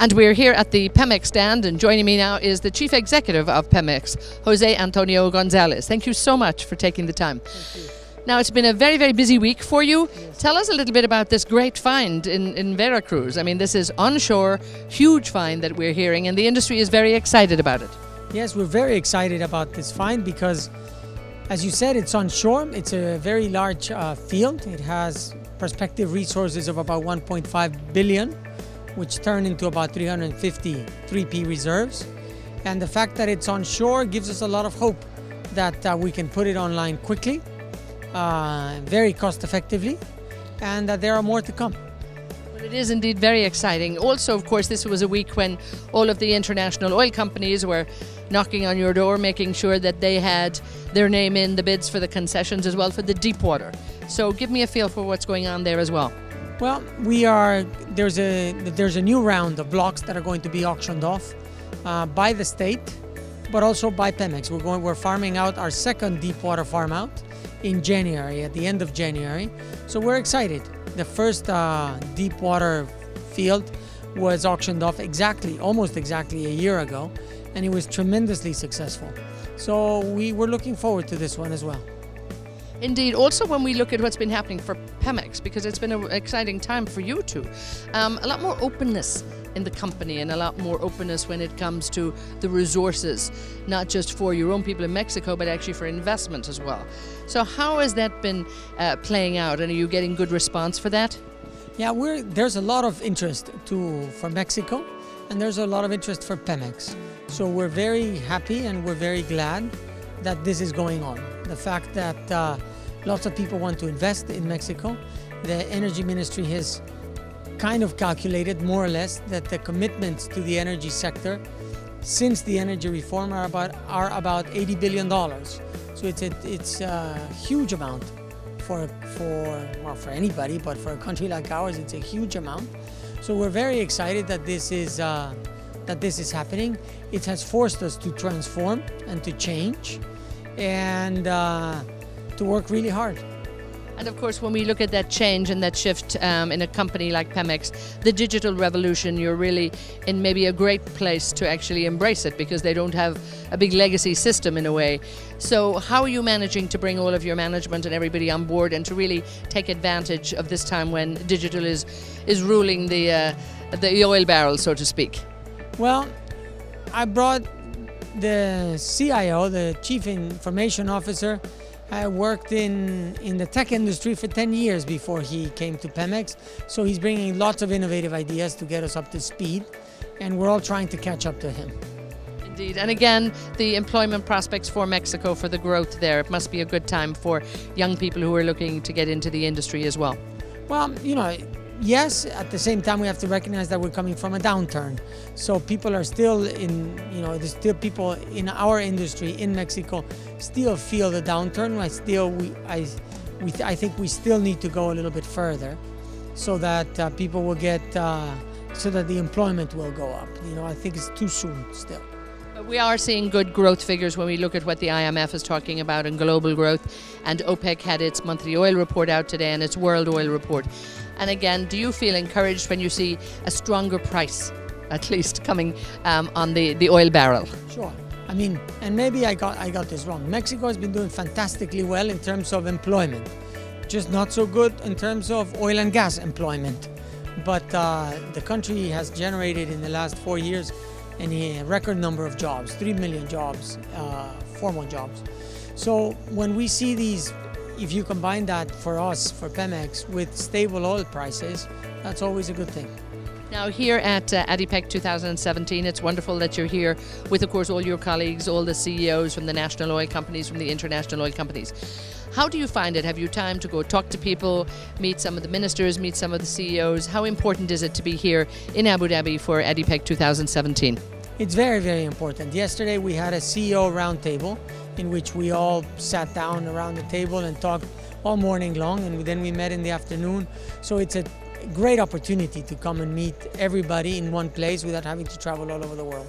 And we're here at the Pemex stand, and joining me now is the Chief Executive of Pemex, Jose Antonio Gonzalez. Thank you so much for taking the time. Thank you. Now, it's been a very, very busy week for you. Yes. Tell us a little bit about this great find in Veracruz. I mean, this is onshore, huge find that we're hearing, and the industry is very excited about it. Yes, we're very excited about this find because, as you said, it's onshore. It's a very large field. It has prospective resources of about 1.5 billion, which turn into about 350 3P reserves. And the fact that it's onshore gives us a lot of hope that we can put it online quickly, very cost effectively, and that there are more to come. Well, it is indeed very exciting. Also, of course, this was a week when all of the international oil companies were knocking on your door, making sure that they had their name in the bids for the concessions as well for the deep water. So give me a feel for what's going on there as well. Well, there's a new round of blocks that are going to be auctioned off by the state, but also by Pemex. We're farming out our second deep water farm out in January, at the end of January. So we're excited. The first deep water field was auctioned off almost exactly a year ago, and it was tremendously successful. So we're looking forward to this one as well. Indeed. Also, when we look at what's been happening for Pemex, because it's been an exciting time for you too, a lot more openness in the company and a lot more openness when it comes to the resources, not just for your own people in Mexico, but actually for investment as well. So how has that been playing out, and are you getting good response for that? Yeah, there's a lot of interest for Mexico, and there's a lot of interest for Pemex. So we're very happy and we're very glad that this is going on. The fact that lots of people want to invest in Mexico. The Energy Ministry has kind of calculated more or less that the commitments to the energy sector since the energy reform are about $80 billion. So it's a huge amount for anybody, but for a country like ours, it's a huge amount. So we're very excited that this is happening. It has forced us to transform and to change and to work really hard. And of course, when we look at that change and that shift in a company like Pemex, the digital revolution, you're really in maybe a great place to actually embrace it, because they don't have a big legacy system in a way. So how are you managing to bring all of your management and everybody on board and to really take advantage of this time when digital is ruling the oil barrel, so to speak? Well, I brought the CIO, the Chief Information Officer. I worked in the tech industry for 10 years before he came to Pemex. So he's bringing lots of innovative ideas to get us up to speed, and we're all trying to catch up to him. Indeed. And again, the employment prospects for Mexico, for the growth there, it must be a good time for young people who are looking to get into the industry as well. Well, yes, at the same time we have to recognize that we're coming from a downturn. So people are still there's still people in our industry in Mexico still feel the downturn. I think we still need to go a little bit further so that people will get, so that the employment will go up. I think it's too soon still. We are seeing good growth figures when we look at what the IMF is talking about in global growth, and OPEC had its monthly oil report out today and its world oil report. And again, do you feel encouraged when you see a stronger price, at least, coming on the oil barrel? Sure. I mean, and maybe I got this wrong. Mexico has been doing fantastically well in terms of employment, just not so good in terms of oil and gas employment. But the country has generated in the last 4 years a record number of jobs, 3 million jobs, formal jobs. So when we see these, if you combine that for us, for Pemex, with stable oil prices, that's always a good thing. Now here at ADIPEC 2017, it's wonderful that you're here with, of course, all your colleagues, all the CEOs from the national oil companies, from the international oil companies. How do you find it? Have you time to go talk to people, meet some of the ministers, meet some of the CEOs? How important is it to be here in Abu Dhabi for ADIPEC 2017? It's very, very important. Yesterday we had a CEO roundtable in which we all sat down around the table and talked all morning long, and then we met in the afternoon. So it's a great opportunity to come and meet everybody in one place without having to travel all over the world.